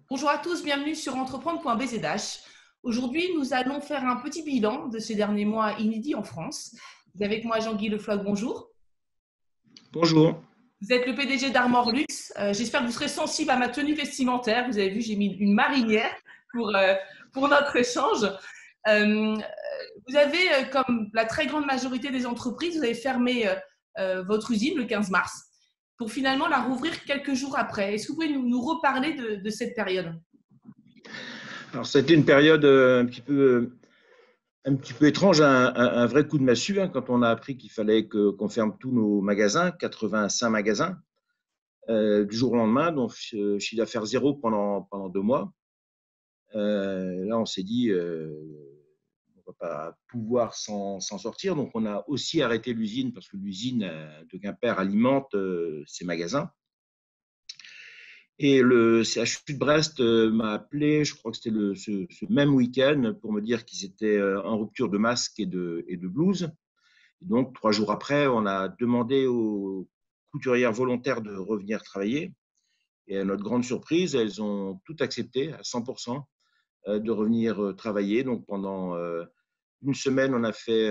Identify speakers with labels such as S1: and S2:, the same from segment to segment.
S1: Bonjour à tous, bienvenue sur entreprendre.bzh. Aujourd'hui, nous allons faire un petit bilan de ces derniers mois inédits en France. Vous êtes avec moi Jean-Guy Le Floch, bonjour.
S2: Bonjour.
S1: Vous êtes le PDG d'Armor Luxe. J'espère que vous serez sensible à ma tenue vestimentaire. Vous avez vu, j'ai mis une marinière pour, euh, pour notre échange. Euh, vous avez, comme la très grande majorité des entreprises, vous avez fermé votre usine le 15 mars pour finalement la rouvrir quelques jours après. Est-ce que vous pouvez nous reparler de cette période?
S2: Alors, ça a été une période un petit peu étrange, un vrai coup de massue quand on a appris qu'il fallait qu'on ferme tous nos magasins, 85 magasins, du jour au lendemain, donc chiffre d'affaires zéro pendant 2 mois. Là, on s'est dit, on ne va pas pouvoir s'en sortir. Donc, on a aussi arrêté l'usine parce que l'usine de Quimper alimente ces magasins. Et le CHU de Brest m'a appelé, je crois que c'était ce même week-end, pour me dire qu'ils étaient en rupture de masques et de blouses. Et donc, 3 jours après, on a demandé aux couturières volontaires de revenir travailler. Et à notre grande surprise, elles ont tout accepté à 100% de revenir travailler. Donc, pendant une semaine, on a fait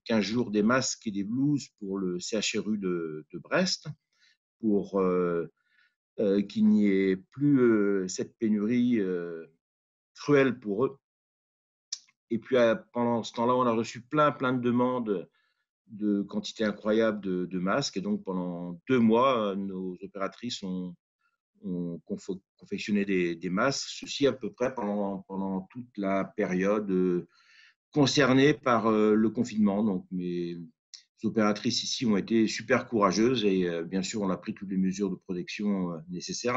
S2: 15 jours des masques et des blouses pour le CHRU de Brest, pour qu'il n'y ait plus cette pénurie cruelle pour eux. Et puis pendant ce temps-là, on a reçu plein de demandes de quantité incroyable de masques. Et donc pendant 2 mois, nos opératrices ont confectionné des masques. Ceci à peu près pendant toute la période concernée par le confinement. Donc mes opératrices ici ont été super courageuses et bien sûr, on a pris toutes les mesures de protection nécessaires.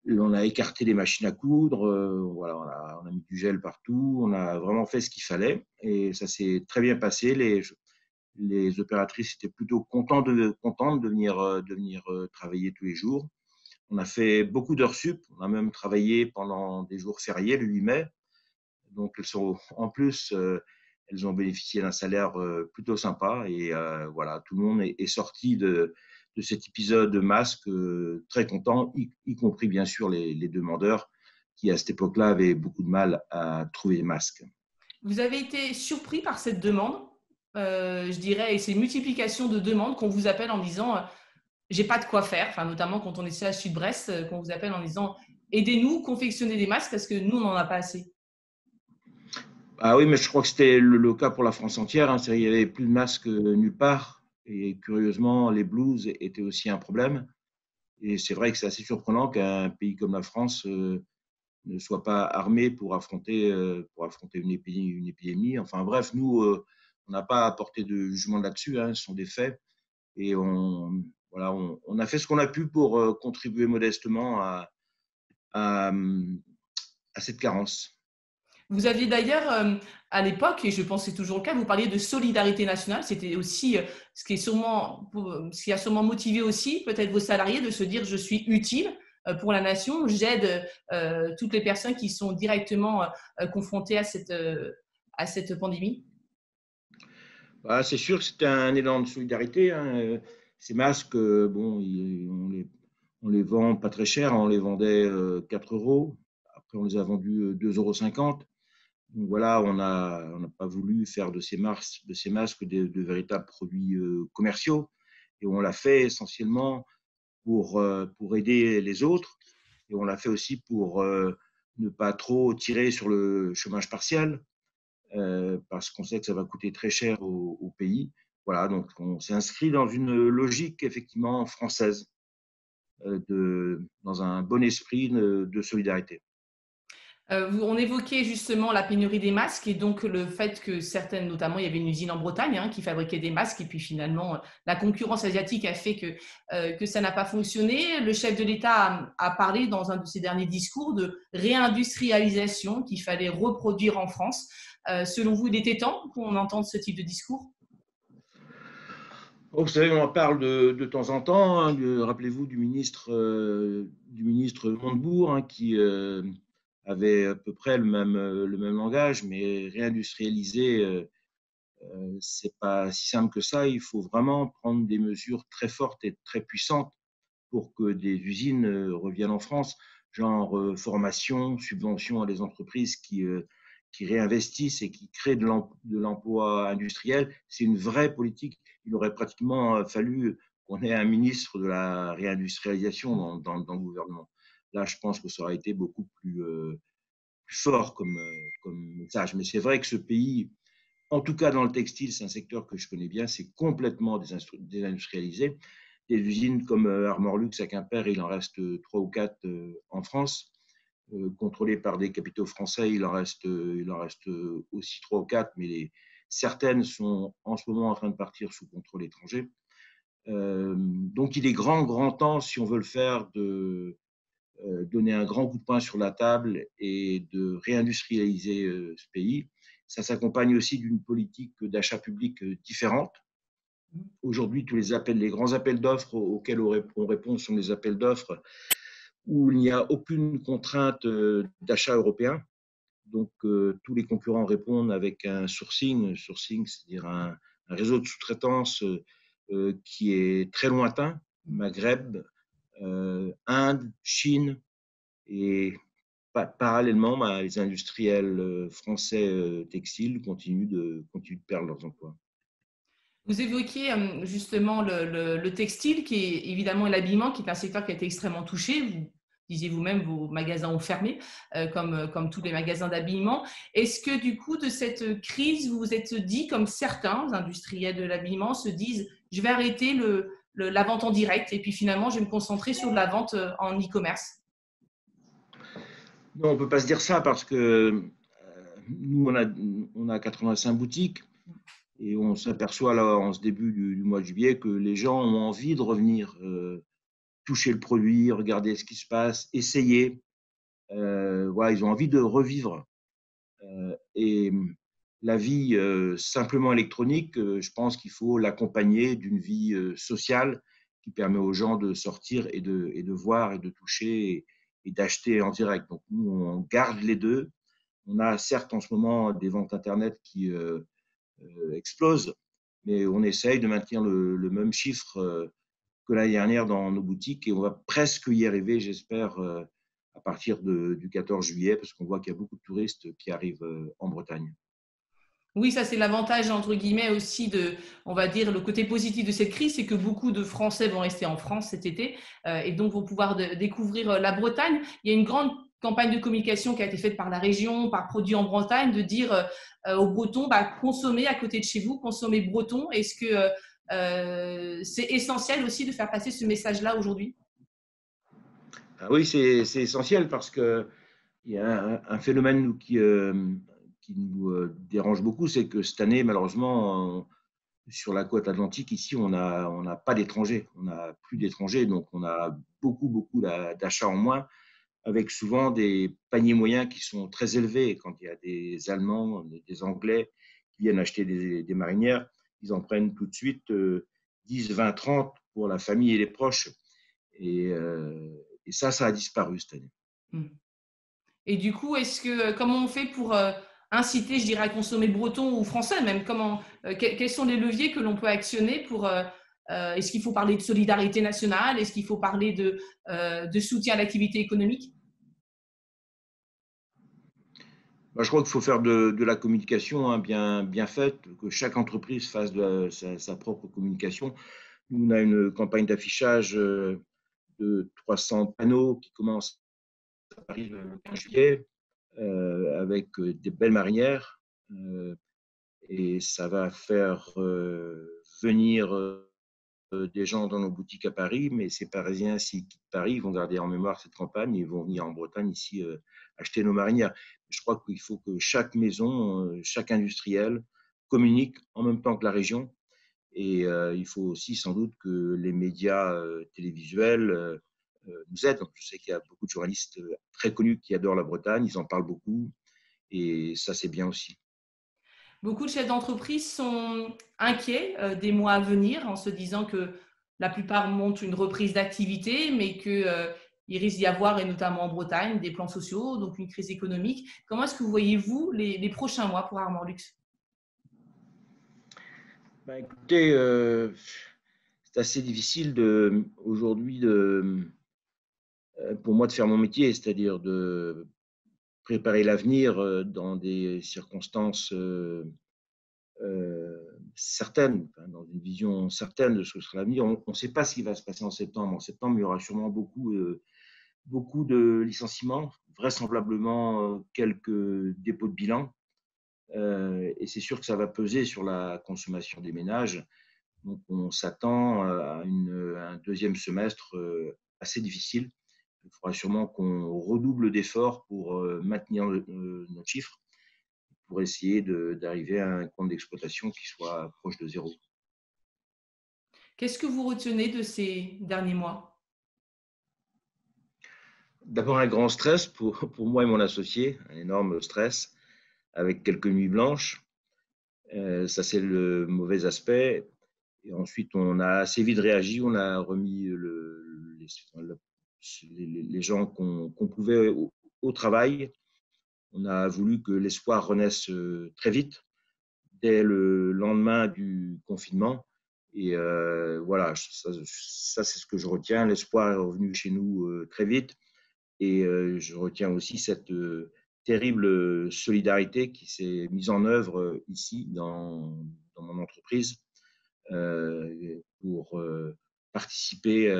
S2: On a écarté les machines à coudre, voilà, on a mis du gel partout, on a vraiment fait ce qu'il fallait et ça s'est très bien passé. Les opératrices étaient plutôt contentes de venir travailler tous les jours. On a fait beaucoup d'heures sup, on a même travaillé pendant des jours fériés, le 8 mai. Donc, en plus, elles ont bénéficié d'un salaire plutôt sympa et voilà, tout le monde est sorti de cet épisode de masque très content, y compris bien sûr les demandeurs qui à cette époque-là avaient beaucoup de mal à trouver des masques.
S1: Vous avez été surpris par cette demande, je dirais, et ces multiplications de demandes qu'on vous appelle en disant j'ai pas de quoi faire, enfin, notamment quand on est CHU de Brest, qu'on vous appelle en disant aidez-nous, confectionnez des masques parce que nous, on n'en a pas assez.
S2: Ah oui, mais je crois que c'était le cas pour la France entière. Il n'y avait plus de masques nulle part. Et curieusement, les blouses étaient aussi un problème. Et c'est vrai que c'est assez surprenant qu'un pays comme la France ne soit pas armé pour affronter une épidémie. Enfin bref, nous, on n'a pas apporté de jugement là-dessus. Ce sont des faits. Et voilà, on a fait ce qu'on a pu pour contribuer modestement à, à cette carence.
S1: Vous aviez d'ailleurs, à l'époque, et je pense que c'est toujours le cas, vous parliez de solidarité nationale. C'était aussi ce qui a sûrement motivé aussi peut-être vos salariés de se dire je suis utile pour la nation, j'aide toutes les personnes qui sont directement confrontées à cette pandémie.
S2: Bah, c'est sûr que c'était un élan de solidarité. Ces masques, bon, on les vend pas très cher. On les vendait 4 euros. Après, on les a vendus 2,50 €. Donc voilà, on n'a pas voulu faire de ces masques de véritables produits commerciaux. Et on l'a fait essentiellement pour aider les autres. Et on l'a fait aussi pour ne pas trop tirer sur le chômage partiel parce qu'on sait que ça va coûter très cher au pays. Voilà, donc on s'est inscrit dans une logique effectivement française, dans un bon esprit de solidarité.
S1: On évoquait justement la pénurie des masques et donc le fait que certaines, notamment il y avait une usine en Bretagne qui fabriquait des masques et puis finalement la concurrence asiatique a fait que ça n'a pas fonctionné. Le chef de l'État a parlé dans un de ses derniers discours de réindustrialisation qu'il fallait reproduire en France. Selon vous, il était temps qu'on entende ce type de discours?
S2: Oh, vous savez, on en parle de temps en temps. Rappelez-vous du ministre Montebourg qui avait à peu près le même langage, mais réindustrialiser, c'est pas si simple que ça. Il faut vraiment prendre des mesures très fortes et très puissantes pour que des usines reviennent en France, genre formation, subvention à des entreprises qui réinvestissent et qui créent de l'emploi industriel. C'est une vraie politique. Il aurait pratiquement fallu qu'on ait un ministre de la réindustrialisation dans le gouvernement. Là, je pense que ça aurait été beaucoup plus fort comme message. Mais c'est vrai que ce pays, en tout cas dans le textile, c'est un secteur que je connais bien, c'est complètement désindustrialisé. Des usines comme Armorlux à Quimper, il en reste 3 ou 4 en France, contrôlées par des capitaux français, il en reste aussi 3 ou 4, mais certaines sont en ce moment en train de partir sous contrôle étranger. Donc il est grand temps, si on veut le faire, de donner un grand coup de poing sur la table et de réindustrialiser ce pays. Ça s'accompagne aussi d'une politique d'achat public différente. Aujourd'hui, les grands appels d'offres auxquels on répond sont des appels d'offres où il n'y a aucune contrainte d'achat européen. Donc, tous les concurrents répondent avec un sourcing, c'est-à-dire un réseau de sous-traitance qui est très lointain, Maghreb, Inde, Chine, et parallèlement, les industriels français textiles continuent de perdre leurs emplois.
S1: Vous évoquiez justement le textile, qui est évidemment l'habillement, qui est un secteur qui a été extrêmement touché. Vous disiez vous-même, vos magasins ont fermé, comme tous les magasins d'habillement. Est-ce que du coup, de cette crise, vous vous êtes dit, comme certains industriels de l'habillement se disent, je vais arrêter la vente en direct et puis finalement, je vais me concentrer sur la vente en e-commerce?
S2: Non, on ne peut pas se dire ça parce que nous, on a 85 boutiques et on s'aperçoit là, en ce début du mois de juillet, que les gens ont envie de revenir toucher le produit, regarder ce qui se passe, essayer. Voilà, ils ont envie de revivre. Et la vie simplement électronique, je pense qu'il faut l'accompagner d'une vie sociale qui permet aux gens de sortir et de voir et de toucher et d'acheter en direct. Donc nous, on garde les deux. On a certes en ce moment des ventes Internet qui explosent, mais on essaye de maintenir le même chiffre que l'année dernière dans nos boutiques et on va presque y arriver, j'espère, à partir du 14 juillet, parce qu'on voit qu'il y a beaucoup de touristes qui arrivent en Bretagne.
S1: Oui, ça c'est l'avantage entre guillemets aussi on va dire, le côté positif de cette crise, c'est que beaucoup de Français vont rester en France cet été et donc vont pouvoir découvrir la Bretagne. Il y a une grande campagne de communication qui a été faite par la région, par Produits en Bretagne, de dire aux Bretons, consommez à côté de chez vous, consommez breton. Est-ce que c'est essentiel aussi de faire passer ce message-là aujourd'hui?
S2: Ah oui, c'est essentiel parce qu'il y a un phénomène qui nous dérange beaucoup, c'est que cette année, malheureusement, sur la côte atlantique, ici, on n'a pas d'étrangers, on n'a plus d'étrangers, donc on a beaucoup d'achats en moins, avec souvent des paniers moyens qui sont très élevés. Quand il y a des Allemands, des Anglais qui viennent acheter des marinières, ils en prennent tout de suite 10, 20, 30 pour la famille et les proches. Et ça a disparu cette année.
S1: Hmm. Et du coup, comment on fait pour inciter, je dirais, à consommer breton ou français même? Quels sont les leviers que l'on peut actionner est-ce qu'il faut parler de solidarité nationale? Est-ce qu'il faut parler de soutien à l'activité économique?
S2: Je crois qu'il faut faire de la communication bien faite, que chaque entreprise fasse sa propre communication. Nous, on a une campagne d'affichage de 300 panneaux qui commence à Paris le 15 juillet avec des belles marinières. Et ça va faire venir des gens dans nos boutiques à Paris, mais ces Parisiens, s'ils quittent Paris, ils vont garder en mémoire cette campagne et ils vont venir en Bretagne ici acheter nos marinières. Je crois qu'il faut que chaque maison, chaque industriel communique en même temps que la région. Et il faut aussi sans doute que les médias télévisuels nous aident. Je sais qu'il y a beaucoup de journalistes très connus qui adorent la Bretagne, ils en parlent beaucoup et ça c'est bien aussi.
S1: Beaucoup de chefs d'entreprise sont inquiets des mois à venir en se disant que la plupart montrent une reprise d'activité, mais qu'il risque d'y avoir, et notamment en Bretagne, des plans sociaux, donc une crise économique. Comment est-ce que vous voyez, vous, les prochains mois pour Armor Luxe?
S2: Écoutez, c'est assez difficile aujourd'hui pour moi de faire mon métier, c'est-à-dire de préparer l'avenir dans des circonstances certaines, enfin, dans une vision certaine de ce que sera l'avenir. On ne sait pas ce qui va se passer en septembre. En septembre, il y aura sûrement beaucoup de licenciements, vraisemblablement quelques dépôts de bilan. Et c'est sûr que ça va peser sur la consommation des ménages. Donc, on s'attend à un deuxième semestre assez difficile. Il faudra sûrement qu'on redouble d'efforts pour maintenir notre chiffre, pour essayer d'arriver à un compte d'exploitation qui soit proche de zéro.
S1: Qu'est-ce que vous retenez de ces derniers mois?
S2: D'abord, un grand stress pour moi et mon associé, un énorme stress, avec quelques nuits blanches. Ça, c'est le mauvais aspect. Et ensuite, on a assez vite réagi. On a remis les gens qu'on pouvait au travail. On a voulu que l'espoir renaisse très vite, dès le lendemain du confinement. Et voilà, ça c'est ce que je retiens. L'espoir est revenu chez nous très vite. Et je retiens aussi cette terrible solidarité qui s'est mise en œuvre ici dans mon entreprise pour participer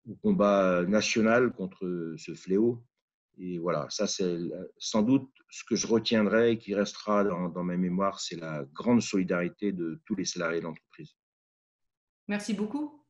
S2: au combat national contre ce fléau. Et voilà, ça c'est sans doute ce que je retiendrai et qui restera dans ma mémoire, c'est la grande solidarité de tous les salariés de l'entreprise.
S1: Merci beaucoup.